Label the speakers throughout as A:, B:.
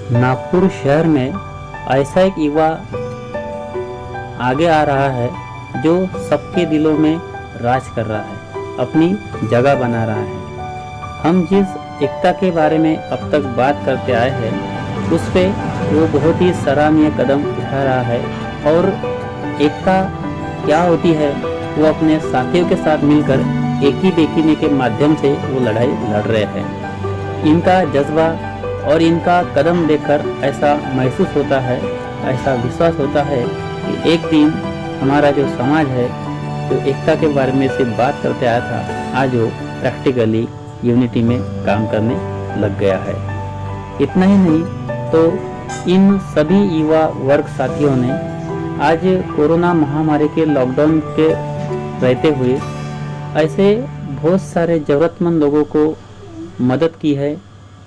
A: नागपुर शहर में ऐसा एक युवा आगे आ रहा है जो सबके दिलों में राज कर रहा है, अपनी जगह बना रहा है। हम जिस एकता के बारे में अब तक बात करते आए हैं उस पे वो बहुत ही सराहनीय कदम उठा रहा है और एकता क्या होती है वो अपने साथियों के साथ मिलकर एक ही बेकीने के माध्यम से वो लड़ाई लड़ रहे हैं। इनका जज्बा और इनका कदम देखकर ऐसा महसूस होता है, ऐसा विश्वास होता है कि एक दिन हमारा जो समाज है जो एकता के बारे में से बात करते आया था आज वो प्रैक्टिकली यूनिटी में काम करने लग गया है। इतना ही नहीं तो इन सभी युवा वर्ग साथियों ने आज कोरोना महामारी के लॉकडाउन के रहते हुए ऐसे बहुत सारे ज़रूरतमंद लोगों को मदद की है,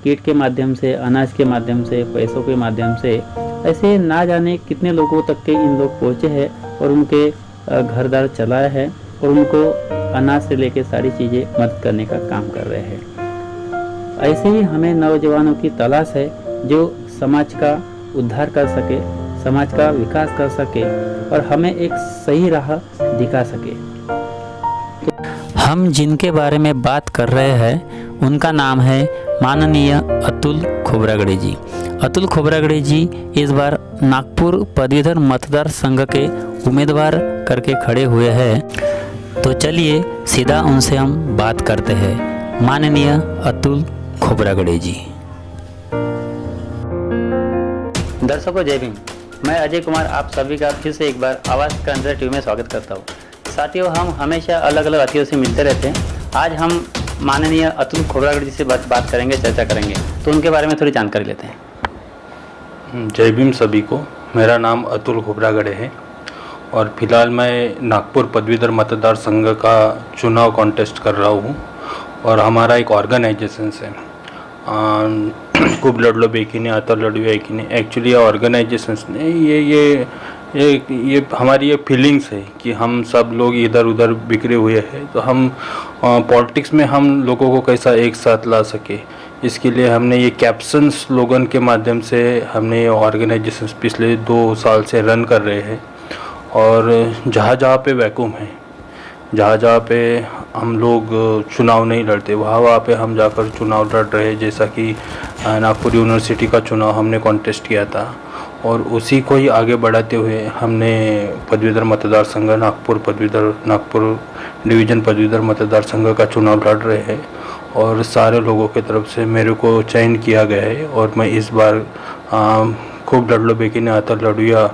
A: किट के माध्यम से, अनाज के माध्यम से, पैसों के माध्यम से। ऐसे ना जाने कितने लोगों तक के इन लोग पहुँचे हैं और उनके घरदार चलाया है और उनको अनाज से लेकर सारी चीज़ें मदद करने का काम कर रहे हैं। ऐसे ही हमें नौजवानों की तलाश है जो समाज का उद्धार कर सके, समाज का विकास कर सके और हमें एक सही राह दिखा सके। हम जिनके बारे में बात कर रहे हैं उनका नाम है माननीय अतुल खोब्रागड़े जी। अतुल खोब्रागड़े जी इस बार नागपुर पदवीधर मतदार संघ के उम्मीदवार करके खड़े हुए हैं। तो चलिए सीधा उनसे हम बात करते हैं। माननीय अतुल खोब्रागड़े जी। दर्शकों जय भीम, मैं अजय कुमार आप सभी का फिर से एक बार आवाज़ का अंदर टीवी में स्वागत करता हूँ। साथियों, हम हमेशा अलग अलग अतिथियों से मिलते रहते हैं। आज हम माननीय अतुल खोब्रागड़े जी से बात करेंगे, चर्चा करेंगे, तो उनके बारे में थोड़ी जानकारी लेते हैं।
B: जय भीम सभी को। मेरा नाम अतुल खोब्रागड़े है और फिलहाल मैं नागपुर पदवीधर मतदार संघ का चुनाव कॉन्टेस्ट कर रहा हूँ और हमारा एक ऑर्गेनाइजेशन है खूब लड़ लो बेकीने आता लड़ूया एकीने। एक्चुअली ऑर्गेनाइजेशन ने ये हमारी ये फीलिंग्स है कि हम सब लोग इधर उधर बिखरे हुए हैं, तो हम पॉलिटिक्स में हम लोगों को कैसा एक साथ ला सके, इसके लिए हमने ये कैप्शन स्लोगन के माध्यम से हमने ये ऑर्गेनाइजेशन पिछले 2 साल से रन कर रहे हैं। और जहाँ जहाँ पे वैक्यूम है, जहाँ जहाँ पे हम लोग चुनाव नहीं लड़ते, वहाँ पे हम जाकर चुनाव लड़ रहे हैं। जैसा कि नागपुर यूनिवर्सिटी का चुनाव हमने कॉन्टेस्ट किया था और उसी को ही आगे बढ़ाते हुए हमने पदवीधर मतदार संघ नागपुर डिवीज़न पदवीधर मतदार संघ का चुनाव लड़ रहे हैं और सारे लोगों की तरफ से मेरे को चयन किया गया है। और मैं इस बार खूब लड़ लो बेकीने आता लड़ूया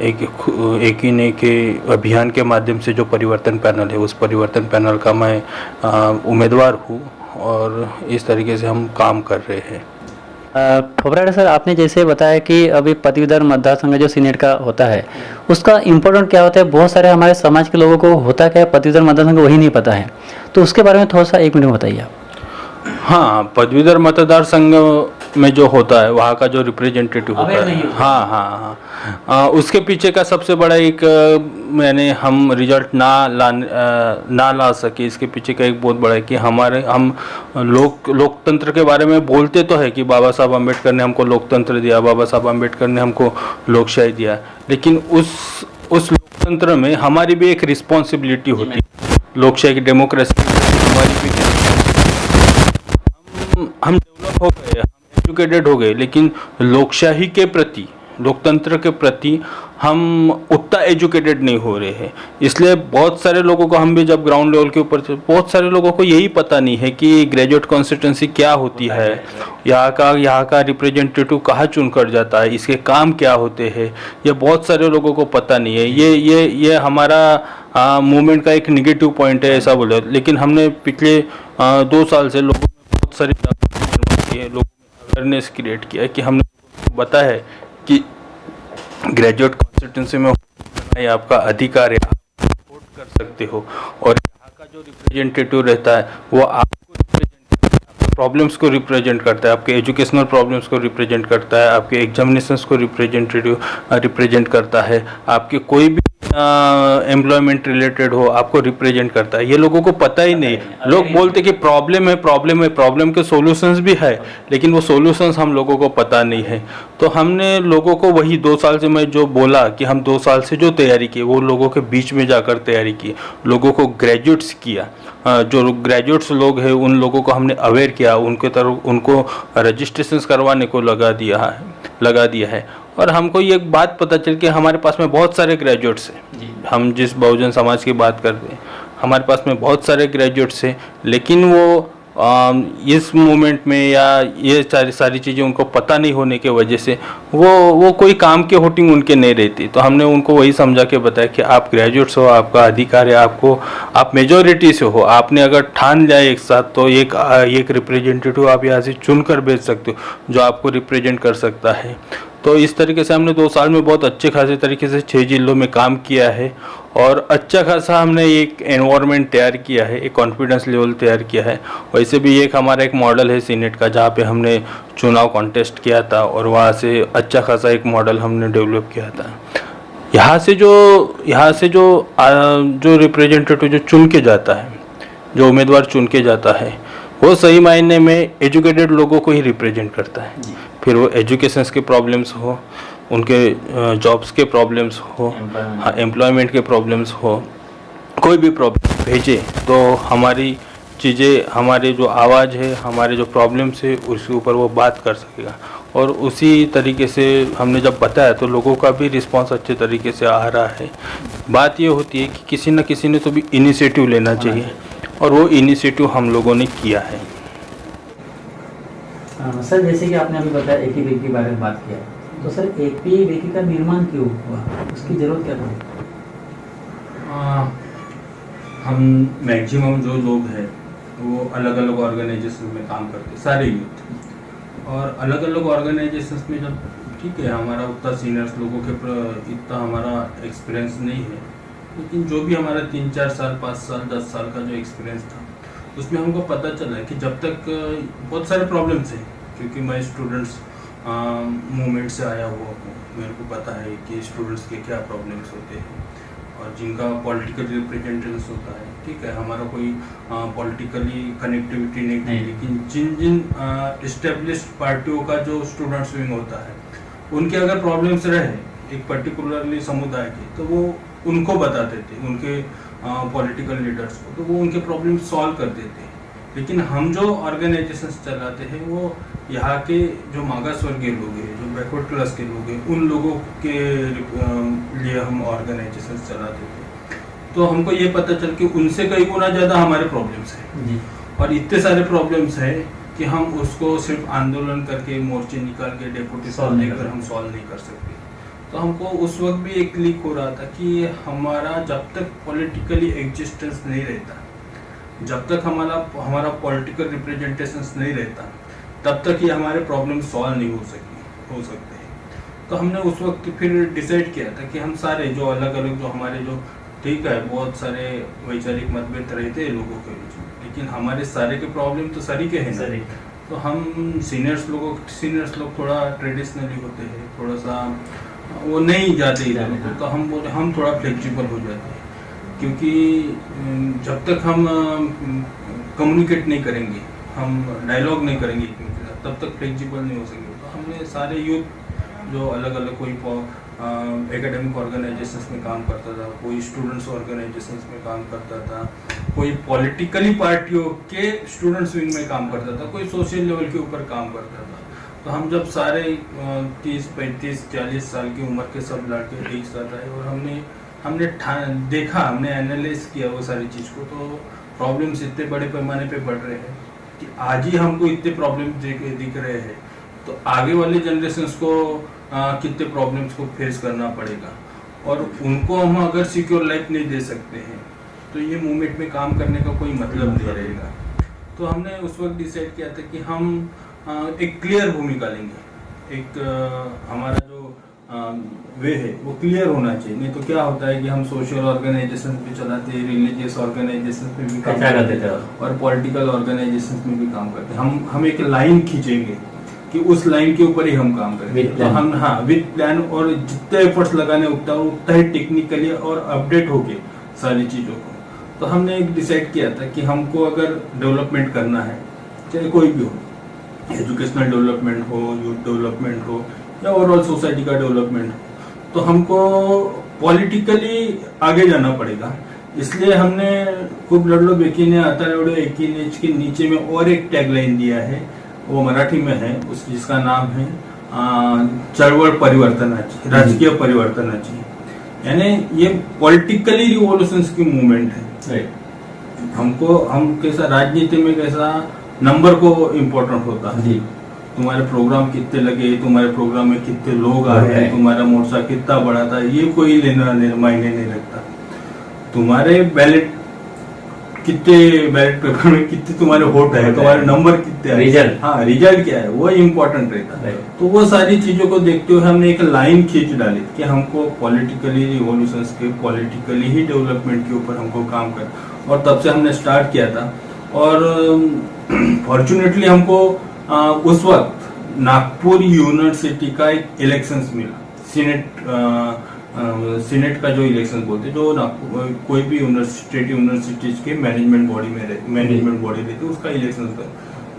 B: एक ही ने के अभियान के माध्यम से जो परिवर्तन पैनल है उस परिवर्तन पैनल का मैं उम्मीदवार हूँ और इस तरीके से हम काम कर रहे हैं।
A: खोब्रागड़े सर, आपने जैसे बताया कि अभी पदवीधर मतदार संघ जो सीनेट का होता है उसका इम्पोर्टेंट क्या होता है, बहुत सारे हमारे समाज के लोगों को होता क्या है पदवीधर मतदार संघ वही नहीं पता है, तो उसके बारे में थोड़ा सा 1 मिनट बताइए आप।
B: हाँ, पदवीधर मतदार संघ में जो होता है वहाँ का जो रिप्रेजेंटेटिव होता है, हाँ, उसके पीछे का सबसे बड़ा एक हम रिजल्ट ना ला सके, इसके पीछे का एक बहुत बड़ा है कि हम लोकतंत्र के बारे में बोलते तो है कि बाबा साहब अम्बेडकर ने हमको लोकतंत्र दिया, बाबा साहब अम्बेडकर ने हमको लोकशाही दिया, लेकिन उस लोकतंत्र में हमारी भी एक रिस्पॉन्सिबिलिटी होती है। लोकशाही की डेमोक्रेसी हमारी भी हम डेवलप हो गए, हम एजुकेटेड हो गए, लेकिन लोकशाही के प्रति, लोकतंत्र के प्रति हम उतना एजुकेटेड नहीं हो रहे हैं। इसलिए बहुत सारे लोगों को, हम भी जब ग्राउंड लेवल के ऊपर थे, बहुत सारे लोगों को यही पता नहीं है कि ग्रेजुएट कॉन्स्टिट्यूंसी क्या होती है, यहाँ का रिप्रेजेंटेटिव कहाँ चुन कर जाता है, इसके काम क्या होते हैं, ये बहुत सारे लोगों को पता नहीं है। ये हमारा मूवमेंट का एक निगेटिव पॉइंट है ऐसा बोले, लेकिन हमने पिछले 2 साल से लोगों में बहुत सारी लोगों में अवेयरनेस क्रिएट किया है कि हमने बताया है कि ग्रेजुएट कॉन्स्टिट्यूंसी में ये आपका अधिकार है, आप वोट कर सकते हो और यहाँ का जो रिप्रेजेंटेटिव रहता है वो आपको आपके प्रॉब्लम्स को रिप्रेजेंट करता है, आपके एजुकेशनल प्रॉब्लम्स को रिप्रेजेंट करता है, आपके एग्जामिनेशंस को रिप्रेजेंट करता है, आपके कोई भी एम्प्लॉयमेंट रिलेटेड हो, आपको रिप्रेजेंट करता है। ये लोगों को पता ही नहीं। लोग बोलते कि प्रॉब्लम है, प्रॉब्लम है, प्रॉब्लम के सॉल्यूशंस भी है, लेकिन वो सॉल्यूशंस हम लोगों को पता नहीं है। तो हमने लोगों को वही 2 साल से मैं जो बोला कि हम 2 साल से जो तैयारी की वो लोगों के बीच में जाकर तैयारी की, लोगों को ग्रेजुएट्स किया, जो ग्रेजुएट्स लोग हैं उन लोगों को हमने अवेयर किया, उनके तरफ उनको रजिस्ट्रेशन करवाने को लगा दिया है। और हमको ये बात पता चल कि हमारे पास में बहुत सारे ग्रेजुएट्स हैं। हम जिस बहुजन समाज की बात करते हैं, हमारे पास में बहुत सारे ग्रेजुएट्स हैं, लेकिन वो इस मोमेंट में या ये सारी चीज़ें उनको पता नहीं होने के वजह से वो कोई काम की होटिंग उनके नहीं रहती। तो हमने उनको वही समझा के बताया कि आप ग्रेजुएट्स हो, आपका अधिकार है, आप मेजॉरिटी से हो, आपने अगर ठान लिया एक साथ तो एक रिप्रेजेंटेटिव आप यहाँ से चुन कर भेज सकते हो जो आपको रिप्रेजेंट कर सकता है। तो इस तरीके से हमने 2 साल में बहुत अच्छे खासे तरीके से 6 जिलों में काम किया है और अच्छा खासा हमने एक एनवायरनमेंट तैयार किया है, एक कॉन्फिडेंस लेवल तैयार किया है। वैसे भी एक हमारा एक मॉडल है सीनेट का, जहाँ पे हमने चुनाव कॉन्टेस्ट किया था और वहाँ से अच्छा खासा एक मॉडल हमने डेवलप किया था। यहाँ से जो रिप्रेजेंटेटिव जो चुन के जाता है, जो उम्मीदवार चुन के जाता है, वो सही मायने में एजुकेटेड लोगों को ही रिप्रेजेंट करता है। फिर वो एजुकेशंस के प्रॉब्लम्स हो, उनके जॉब्स के प्रॉब्लम्स हो, एम्प्लॉयमेंट के प्रॉब्लम्स हो, कोई भी प्रॉब्लम भेजे तो हमारी चीज़ें, हमारे जो आवाज़ है, हमारे जो प्रॉब्लम्स है उसके ऊपर वो बात कर सकेगा। और उसी तरीके से हमने जब बताया तो लोगों का भी रिस्पांस अच्छे तरीके से आ रहा है। बात ये होती है कि किसी न किसी ने तो भी इनिशिएटिव लेना चाहिए और वो इनिशिएटिव हम लोगों ने किया है।
A: सर, जैसे कि आपने अभी बताया एपी के बारे में बात किया, तो सर एपी का निर्माण क्यों हुआ, उसकी जरूरत क्या पड़ी?
B: हम मैक्सिमम जो लोग हैं वो अलग अलग ऑर्गेनाइजेशन में काम करते, सारे यूथ, और अलग अलग ऑर्गेनाइजेशन में जब ठीक है हमारा उतना सीनियर्स लोगों के इतना हमारा एक्सपीरियंस नहीं है, लेकिन जो भी हमारा 3-4 साल 5 साल 10 साल का जो एक्सपीरियंस था उसमें हमको पता चला कि जब तक बहुत सारे प्रॉब्लम्स हैं, क्योंकि मैं स्टूडेंट्स मूवमेंट से आया हुआ हूँ, मेरे को पता है कि स्टूडेंट्स के क्या प्रॉब्लम्स होते हैं और जिनका पॉलिटिकल रिप्रेजेंटेशन होता है। ठीक है, हमारा कोई पॉलिटिकली कनेक्टिविटी नहीं थी, लेकिन जिन इस्टेब्लिश्ड पार्टियों का जो स्टूडेंट्स विंग होता है उनके अगर प्रॉब्लम्स रहे एक पर्टिकुलरली समुदाय के, तो वो उनको बताते थे, उनके पॉलिटिकल लीडर्स को, तो वो उनके प्रॉब्लम सॉल्व कर देते हैं। लेकिन हम जो ऑर्गेनाइजेशंस चलाते हैं वो यहाँ के जो मागास वर्गीय लोग हैं, जो बैकवर्ड क्लास के लोग हैं, उन लोगों के लिए हम ऑर्गेनाइजेशंस चलाते थे। तो हमको ये पता चल कि उनसे कई गुना ज़्यादा हमारे प्रॉब्लम्स हैं और इतने सारे प्रॉब्लम्स हैं कि हम उसको सिर्फ आंदोलन करके, मोर्चे निकाल के, डेपुटेशन लेकर हम सॉल्व नहीं कर सकते। तो हमको उस वक्त भी एक क्लिक हो रहा था कि हमारा जब तक पॉलिटिकली एग्जिस्टेंस नहीं रहता, जब तक हमारा पॉलिटिकल रिप्रेजेंटेशंस नहीं रहता, तब तक ये हमारे प्रॉब्लम सॉल्व नहीं हो सकते हैं। तो हमने उस वक्त फिर डिसाइड किया था कि हम सारे जो अलग अलग जो हमारे जो ठीक है बहुत सारे वैचारिक मतभेद रहते हैं लोगों के बीच में, लेकिन हमारे सारे के प्रॉब्लम तो सारी के हैं ना। तो हम सीनियर्स लोग थोड़ा ट्रेडिशनली होते हैं, थोड़ा सा वो नहीं जाते इधर, तो हम बोले हम थोड़ा फ्लेक्सिबल हो जाते हैं, क्योंकि जब तक हम कम्युनिकेट नहीं करेंगे, हम डायलॉग नहीं करेंगे तब तक फ्लेक्सिबल नहीं हो सकेंगे। तो हमने सारे यूथ जो अलग अलग, कोई एकेडमिक ऑर्गेनाइजेशंस में काम करता था, कोई स्टूडेंट्स ऑर्गेनाइजेशंस में काम करता था, कोई पॉलिटिकली पार्टियों के स्टूडेंट्स विंग में काम करता था, कोई सोशल लेवल के ऊपर काम करता था। तो हम जब सारे 30, 35, 40 साल की उम्र के सब लड़के एक साथ आए और हमने देखा, हमने एनालाइज किया वो सारी चीज़ को, तो प्रॉब्लम्स इतने बड़े पैमाने पे बढ़ रहे हैं कि आज ही हमको इतने प्रॉब्लम दिख रहे हैं, तो आगे वाले जनरेशन्स को कितने प्रॉब्लम्स को फेस करना पड़ेगा, और उनको हम अगर सिक्योर लाइफ नहीं दे सकते हैं तो ये मूवमेंट में काम करने का कोई मतलब नहीं रहेगा। तो हमने उस वक्त डिसाइड किया था कि हम एक क्लियर भूमिका लेंगे, एक हमारा जो वे है वो क्लियर होना चाहिए। नहीं तो क्या होता है कि हम सोशल ऑर्गेनाइजेशन भी चलाते हैं, रिलीजियस ऑर्गेनाइजेशन में भी काम करते हैं और पॉलिटिकल ऑर्गेनाइजेशन में भी काम करते हैं। हम एक लाइन खींचेंगे कि उस लाइन के ऊपर ही हम काम करें। तो हम विद प्लान और जितने एफर्ट्स लगाने उतना ही टेक्निकली और अपडेट होके सारी चीजों को। तो हमने एक डिसाइड किया था कि हमको अगर डेवलपमेंट करना है, चाहे कोई भी हो, एजुकेशनल डेवलपमेंट हो, यूथ डेवलपमेंट हो या ओवरऑल सोसाइटी का डेवलपमेंट हो, तो हमको पॉलिटिकली आगे जाना पड़ेगा। इसलिए हमने खूब लड़लो बेकीने आता लड़ो एकीनेच के नीचे में और एक टैगलाइन दिया है, वो मराठी में है, उस जिसका नाम है चळवळ परिवर्तनाची, राजकीय परिवर्तनाची। यानी ये पॉलिटिकली रिवॉल्यूशंस की मूवमेंट है। हमको हम कैसा राजनीति में कैसा नंबर को इम्पोर्टेंट होता है, तुम्हारे प्रोग्राम कितने लगे, तुम्हारे प्रोग्राम में कितने लोग आए, तुम्हारा मोर्चा कितना बड़ा था, ये कोई लेना मायने नहीं रखता। तुम्हारे बैलेट पेपर में कितने तुम्हारे वोट है, तुम्हारे नंबर कितने है, रिजल्ट, हाँ रिजल्ट क्या है, वो इम्पोर्टेंट रहता है। तो वो सारी चीजों को देखते हुए हमने एक लाइन खींच डाली कि हमको पॉलिटिकली रिवॉल्यूशंस के, पॉलिटिकली ही डेवलपमेंट के ऊपर हमको काम कर, और तब से हमने स्टार्ट किया था। और फॉर्चुनेटली हमको उस वक्त नागपुर यूनिवर्सिटी का एक इलेक्शंस मिला, सीनेट का जो इलेक्शन बोलते, जो नागपुर कोई भी स्टेट यूनिवर्सिटीज के मैनेजमेंट बॉडी रहती है, उसका इलेक्शन का।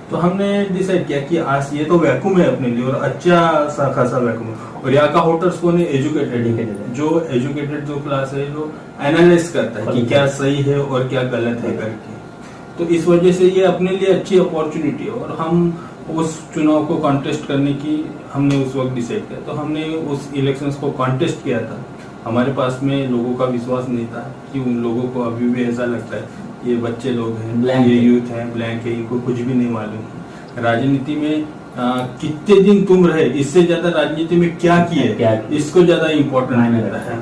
B: तो हमने डिसाइड किया कि आज ये तो वैक्यूम है अपने लिए, और अच्छा सा खासा वैक्यूम है, और यहाँ का वोटर्स कौन है, एजुकेटेड, जो एजुकेटेड जो क्लास है, जो एनालाइज करता है कि क्या सही है और क्या गलत है करके। तो इस वजह से ये अपने लिए अच्छी अपॉर्चुनिटी है, और हम उस चुनाव को कॉन्टेस्ट करने की हमने उस वक्त डिसाइड किया। तो हमने उस इलेक्शंस को कॉन्टेस्ट किया था। हमारे पास में लोगों का विश्वास नहीं था कि उन लोगों को अभी भी ऐसा लगता है ये बच्चे लोग हैं, ये यूथ हैं, ब्लैंक है, इनको कुछ भी नहीं मालूम। राजनीति में कितने दिन तुम रहे, इससे ज्यादा राजनीति में क्या किए, इसको ज्यादा इम्पोर्टेंट रहता है।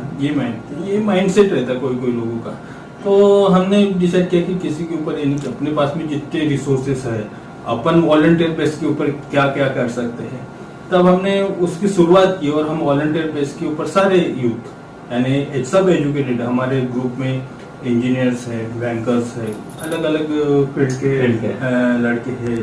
B: ये माइंडसेट रहता है कोई लोगों का। तो हमने डिसाइड किया कि किसी के ऊपर अपने पास में जितने रिसोर्सेस है, अपन वॉलंटियर बेस के ऊपर क्या क्या कर सकते हैं। तब हमने उसकी शुरुआत की, और हम वॉलंटियर बेस के ऊपर सारे यूथ यानी सब एजुकेटेड, हमारे ग्रुप में इंजीनियर्स है, बैंकर्स है, अलग अलग फील्ड के लड़के हैं,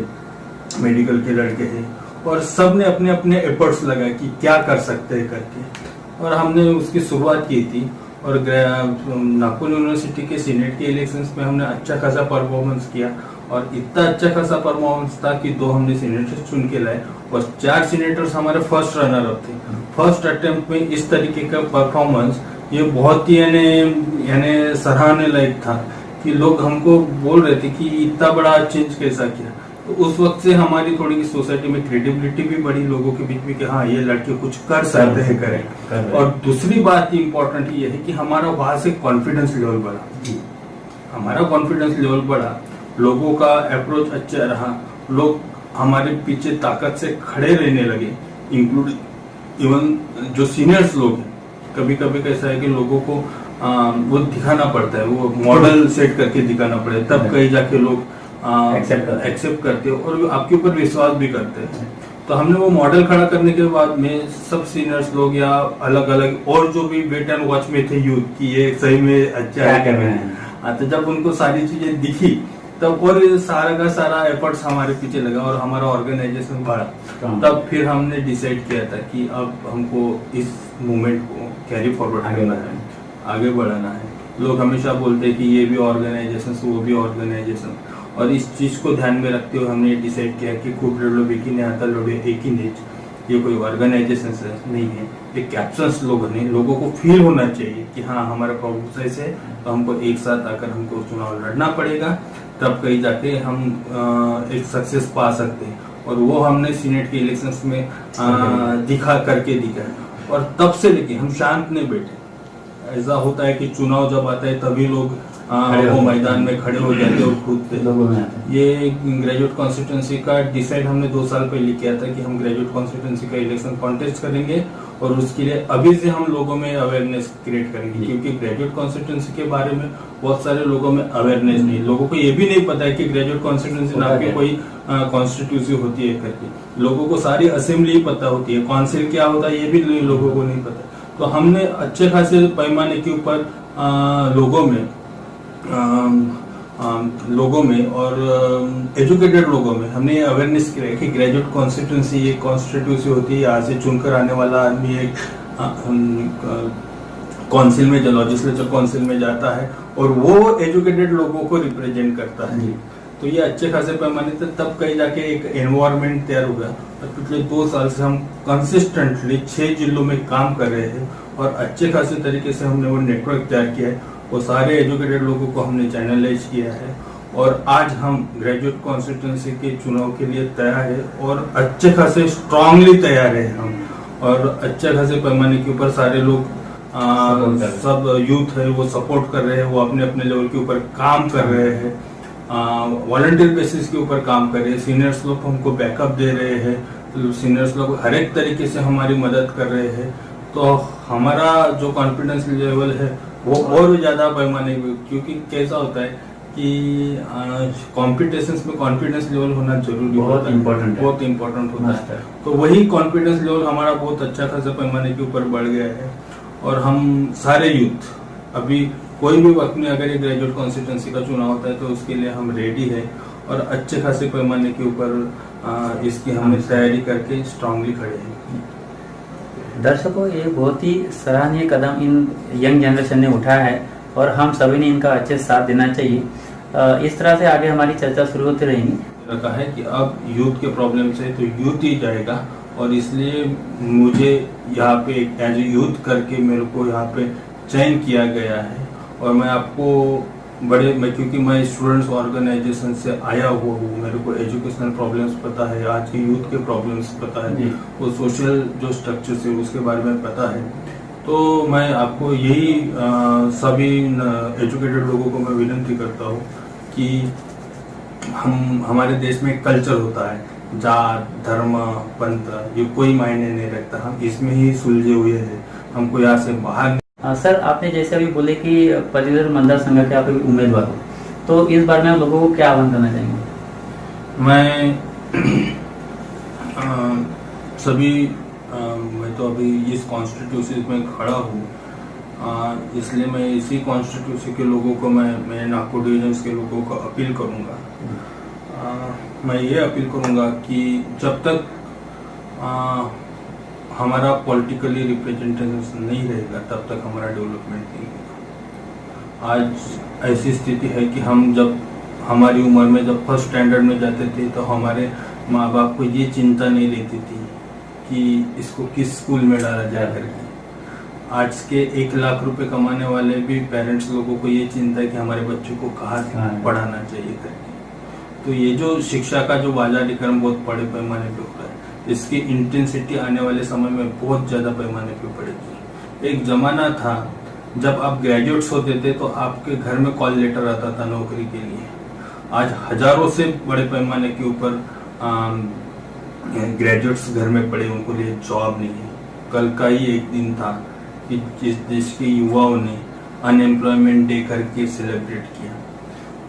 B: मेडिकल के लड़के हैं, और सब ने अपने अपने एफर्ट्स लगाए कि क्या कर सकते हैं करके। और हमने उसकी शुरुआत की थी। और नागपुर यूनिवर्सिटी के सीनेट के इलेक्शंस में हमने अच्छा खासा परफॉर्मेंस किया, और इतना अच्छा खासा परफॉर्मेंस था कि 2 हमने सीनेटर्स चुन के लाए, और 4 सीनेटर्स हमारे फर्स्ट रनर अप थे। फर्स्ट अटेम्प्ट में इस तरीके का परफॉर्मेंस ये बहुत ही यानी सराहने लायक था कि लोग हमको बोल रहे थे कि इतना बड़ा चेंज कैसा किया। तो उस वक्त से हमारी थोड़ी सोसाइटी में क्रेडिबिलिटी भी बढ़ी लोगों के बीच में कि हाँ ये लड़के कुछ कर सकते हैं, करें। और दूसरी बात इम्पोर्टेंट ये है कि हमारा वहां से कॉन्फिडेंस लेवल बढ़ा, हमारा कॉन्फिडेंस लेवल बढ़ा, लोगों का अप्रोच अच्छा रहा, लोग हमारे पीछे ताकत से खड़े रहने लगे, इंक्लूडिंग इवन जो सीनियर्स लोग हैं। कभी कभी कैसा है कि लोगों को वो दिखाना पड़ता है, वो मॉडल सेट करके दिखाना पड़ेगा, तब कहीं जाके लोग एक्सेप्ट करते हो और आपके ऊपर विश्वास भी करते हैं। तो हमने वो मॉडल खड़ा करने के बाद में सब सीनियर्स लोग या अलग अलग और जो भी वेट एंड वॉच में थे यूथ की ये सही में अच्छा कर रहे हैं, तो जब उनको सारी चीजें दिखी तब और सारा का सारा एफर्ट्स हमारे पीछे लगा और हमारा ऑर्गेनाइजेशन बढ़ा। तब फिर हमने डिसाइड किया था कि अब हमको इस मूवमेंट को कैरी फॉरवर्ड करना है, आगे बढ़ाना है। लोग हमेशा बोलते हैं कि ये भी ऑर्गेनाइजेशन वो भी ऑर्गेनाइजेशन, और इस चीज को ध्यान में रखते हुए हमने डिसाइड किया कि खूब लड़ो बेकी ने आता लड़ो एक ही नेच, ये कोई ऑर्गेनाइजेशन नहीं है, ये कैप्शंस लोग नहीं, लोगों को फील होना चाहिए कि हाँ हमारा प्रॉब्लम ऐसे है, तो हमको एक साथ आकर हमको चुनाव लड़ना पड़ेगा, तब कहीं जाके हम एक सक्सेस पा सकते हैं। और वो हमने सीनेट के इलेक्शंस में दिखा और तब से लेके हम शांत नहीं बैठे। ऐसा होता है कि चुनाव जब आता है तभी लोग वो मैदान में खड़े हो जाते और कूदते। ये ग्रेजुएट कॉन्स्टिट्यूंसी का डिसाइड हमने 2 साल पहले किया था कि हम ग्रेजुएट कॉन्स्टिट्यूंसी का इलेक्शन कॉन्टेस्ट करेंगे और उसके लिए अभी से हम लोगों में अवेयरनेस क्रिएट करेंगे, क्योंकि ग्रेजुएट कॉन्स्टिट्यूंसी के बारे में बहुत सारे लोगों में अवेयरनेस नहीं, लोगों को ये भी नहीं पता है कि ग्रेजुएट कॉन्स्टिट्यूंसी नाम की कोई कॉन्स्टिट्यूंसी होती है करके। लोगों को सारी असेंबली ही पता होती है, काउंसिल क्या होता है ये भी लोगों को नहीं पता। तो हमने अच्छे खासे पैमाने के ऊपर लोगों में लोगों में और एजुकेटेड लोगों में हमने ये अवेयरनेस किया कि ग्रेजुएट कॉन्स्टिट्यूंसी एक कॉन्स्टिट्यूंसी होती है। यहाँ से चुनकर आने वाला आदमी एक काउंसिल में, जो लेजिस्लेचर काउंसिल में जाता है और वो एजुकेटेड लोगों को रिप्रेजेंट करता है। तो ये अच्छे खासे पैमाने से तब कहीं जाके एक एनवायरनमेंट तैयार हो गया। और पिछले 2 साल से हम कंसिस्टेंटली 6 जिलों में काम कर रहे हैं और अच्छे खासे तरीके से हमने वो नेटवर्क तैयार किया है। वो सारे एजुकेटेड लोगों को हमने चैनलाइज किया है और आज हम ग्रेजुएट कॉन्स्टिट्यूंसी के चुनाव के लिए तैयार है और अच्छे खासे स्ट्रांगली तैयार है हम। और अच्छे खासे पैमाने के ऊपर सारे लोग सब यूथ है वो सपोर्ट कर रहे हैं, वो अपने अपने लेवल के ऊपर काम कर रहे हैं, वॉलंटियर बेसिस के ऊपर काम कर रहे हैं। सीनियर्स लोग हमको बैकअप दे रहे हैं, तो सीनियर्स लोग हर एक तरीके से हमारी मदद कर रहे हैं। तो हमारा जो कॉन्फिडेंस लेवल है वो और ज्यादा पैमाने पे, क्योंकि कैसा होता है कि कॉम्पिटिशन्स में कॉन्फिडेंस लेवल होना जरूरी
A: बहुत इम्पोर्टेंट है,
B: बहुत इम्पोर्टेंट होता है। तो वही कॉन्फिडेंस लेवल हमारा बहुत अच्छा खासा पैमाने के ऊपर बढ़ गया है और हम सारे यूथ अभी कोई भी वक्त में अगर ये ग्रेजुएट कॉन्स्टिट्यूंसी का चुनाव होता है तो उसके लिए हम रेडी है और अच्छे खासे पैमाने के ऊपर इसकी हमने तैयारी करके स्ट्रांगली खड़े हैं।
A: दर्शकों, ये बहुत ही सराहनीय कदम इन यंग जनरेशन ने उठाया है और हम सभी ने इनका अच्छे से साथ देना चाहिए। इस तरह से आगे हमारी चर्चा शुरू होती रहेंगी।
B: रखा है कि अब यूथ के प्रॉब्लम से तो यूथ ही जाएगा और इसलिए मुझे यहाँ पे एज ए यूथ करके मेरे को यहाँ पे चयन किया गया है। और मैं आपको क्योंकि मैं स्टूडेंट्स ऑर्गेनाइजेशन से आया हुआ हूँ, मेरे को एजुकेशनल प्रॉब्लम्स पता है, आज के यूथ के प्रॉब्लम्स पता है, वो सोशल जो स्ट्रक्चर्स है उसके बारे में पता है। तो मैं आपको यही सभी एजुकेटेड लोगों को मैं विनती करता हूँ कि हमारे देश में कल्चर होता है, जात धर्म पंथ ये कोई मायने नहीं रखता, हम इसमें ही सुलझे हुए हैं, हमको यहाँ से बाहर।
A: सर, आपने जैसे अभी बोले कि पदवीधर मतदार संघ के आप उम्मीदवार हो, तो इस बारे में लोगों को क्या आह्वान करना चाहेंगे?
B: मैं मैं तो अभी इस कॉन्स्टिट्यूंसी में खड़ा हूँ, इसलिए मैं इसी कॉन्स्टिट्यूंसी के लोगों को मैं नागपुर डिवीजन के लोगों को अपील करूँगा। मैं ये अपील करूँगा कि जब तक हमारा पॉलिटिकली रिप्रेजेंटेशन नहीं रहेगा तब तक हमारा डेवलपमेंट नहीं होगा। आज ऐसी स्थिति है कि हम जब हमारी उम्र में जब फर्स्ट स्टैंडर्ड में जाते थे तो हमारे माँ बाप को ये चिंता नहीं रहती थी कि इसको किस स्कूल में डाला जाए करके। आज के 1 लाख रुपए कमाने वाले भी पेरेंट्स लोगों को ये चिंता है कि हमारे बच्चों को कहाँ पढ़ाना चाहिए करके। तो ये जो शिक्षा का जो बाजारीकरण बहुत बड़े पैमाने पे हो रहा है, इसकी इंटेंसिटी आने वाले समय में बहुत ज्यादा पैमाने पे पड़ेगी। एक जमाना था जब आप ग्रेजुएट्स होते थे तो आपके घर में कॉल लेटर आता था नौकरी के लिए। आज हजारों से बड़े पैमाने के ऊपर ग्रेजुएट्स घर में पड़े, उनको लिए जॉब नहीं है। कल का ही एक दिन था कि जिस देश के युवाओं ने अनएम्प्लॉयमेंट डे करके सेलिब्रेट किया।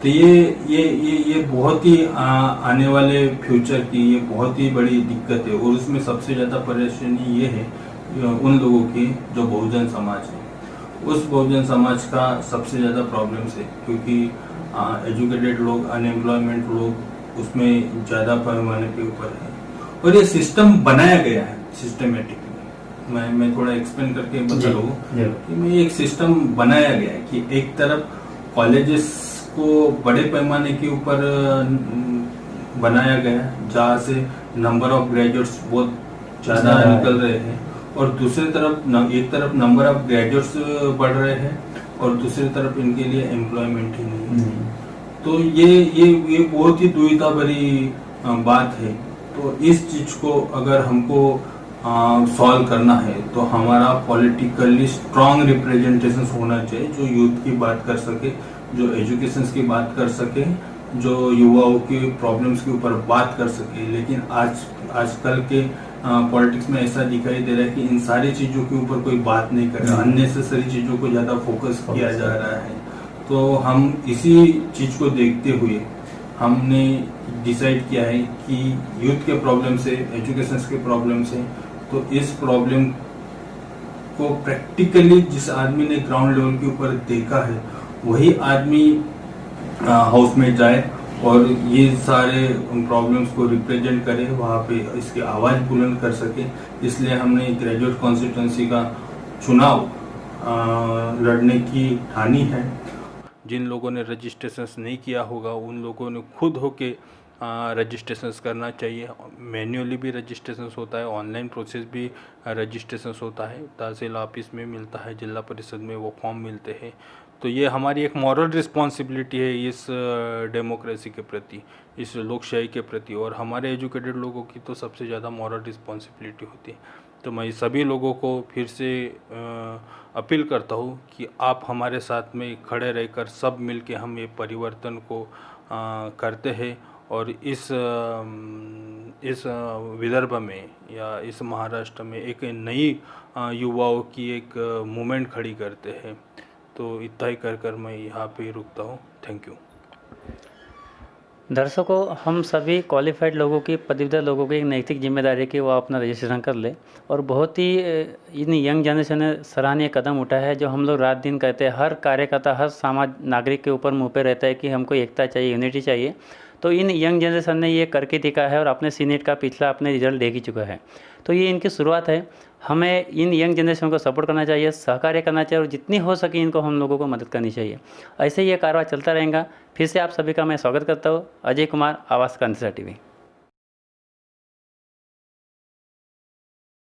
B: तो ये बहुत ही आने वाले फ्यूचर की ये बहुत ही बड़ी दिक्कत है और उसमें सबसे ज्यादा परेशानी ये है उन लोगों की जो बहुजन समाज है। उस बहुजन समाज का सबसे ज्यादा प्रॉब्लम्स है क्योंकि एजुकेटेड लोग, अनएम्प्लॉयमेंट लोग उसमें ज्यादा पैमाने के ऊपर है और ये सिस्टम बनाया गया है सिस्टमेटिकली। मैं थोड़ा एक्सप्लेन करके बता रहा कि एक सिस्टम बनाया गया है कि एक तरफ कॉलेजेस को बड़े पैमाने के ऊपर बनाया गया जहाँ से नंबर ऑफ ग्रेजुएट्स बहुत ज्यादा निकल रहे हैं और दूसरी तरफ एक तरफ नंबर ऑफ ग्रेजुएट्स बढ़ रहे हैं और दूसरी तरफ इनके लिए एम्प्लॉयमेंट ही नहीं है। तो ये बहुत ही दुविधा भरी बात है। तो इस चीज को अगर हमको सॉल्व करना है तो हमारा पॉलिटिकली स्ट्रांग रिप्रेजेंटेशन होना चाहिए जो यूथ की बात कर सके, जो एजुकेशन की बात कर सके, जो युवाओं के प्रॉब्लम्स के ऊपर बात कर सके। लेकिन आजकल के पॉलिटिक्स में ऐसा दिखाई दे रहा है कि इन सारी चीजों के ऊपर कोई बात नहीं कर रहा, अननेसेसरी चीजों को ज्यादा फोकस किया जा रहा है। तो हम इसी चीज को देखते हुए हमने डिसाइड किया है कि यूथ के प्रॉब्लम से, एजुकेशन के प्रॉब्लम से, तो इस प्रॉब्लम को प्रैक्टिकली जिस आदमी ने ग्राउंड लेवल के ऊपर देखा है वही आदमी हाउस में जाए और ये सारे प्रॉब्लम्स को रिप्रेजेंट करे, वहाँ पे इसकी आवाज़ बुलंद कर सके। इसलिए हमने ग्रेजुएट कॉन्स्टिट्यूंसी का चुनाव लड़ने की ठानी है। जिन लोगों ने रजिस्ट्रेशंस नहीं किया होगा उन लोगों ने खुद होके रजिस्ट्रेशंस करना चाहिए। मैन्युअली भी रजिस्ट्रेशंस होता है, ऑनलाइन प्रोसेस भी रजिस्ट्रेशंस होता है, तहसील ऑफिस में मिलता है, जिला परिषद में वो फॉर्म मिलते हैं। तो ये हमारी एक मॉरल रिस्पॉन्सिबिलिटी है इस डेमोक्रेसी के प्रति, इस लोकशाही के प्रति, और हमारे एजुकेटेड लोगों की तो सबसे ज़्यादा मॉरल रिस्पॉन्सिबिलिटी होती है। तो मैं सभी लोगों को फिर से अपील करता हूँ कि आप हमारे साथ में खड़े रहकर सब मिलके हम ये परिवर्तन को करते हैं और इस विदर्भ में या इस महाराष्ट्र में एक नई युवाओं की एक मूवमेंट खड़ी करते हैं। तो इतना ही कर मैं यहाँ पे रुकता हूँ। Thank you.
A: दर्शकों, हम सभी क्वालिफाइड लोगों की, पदवीधर लोगों की एक नैतिक जिम्मेदारी है कि वो अपना रजिस्ट्रेशन कर ले। और बहुत ही इन यंग जनरेशन ने सराहनीय कदम उठाया है, जो हम लोग रात दिन कहते हैं। हर कार्यकर्ता, हर समाज नागरिक के ऊपर मुँह पे रहता है कि हमको एकता चाहिए, यूनिटी चाहिए। तो इन यंग जनरेशन ने ये करके दिखा है और अपने सीनेट का पिछला अपने रिजल्ट देख ही चुका है। तो ये इनकी शुरुआत है। हमें इन यंग जनरेशन को सपोर्ट करना चाहिए, सहकार्य करना चाहिए और जितनी हो सके इनको हम लोगों को मदद करनी चाहिए। ऐसे ही ये कार्रवाई चलता रहेगा। फिर से आप सभी का मैं स्वागत करता हूँ। अजय कुमार, आवाज़ क्रांति टीवी।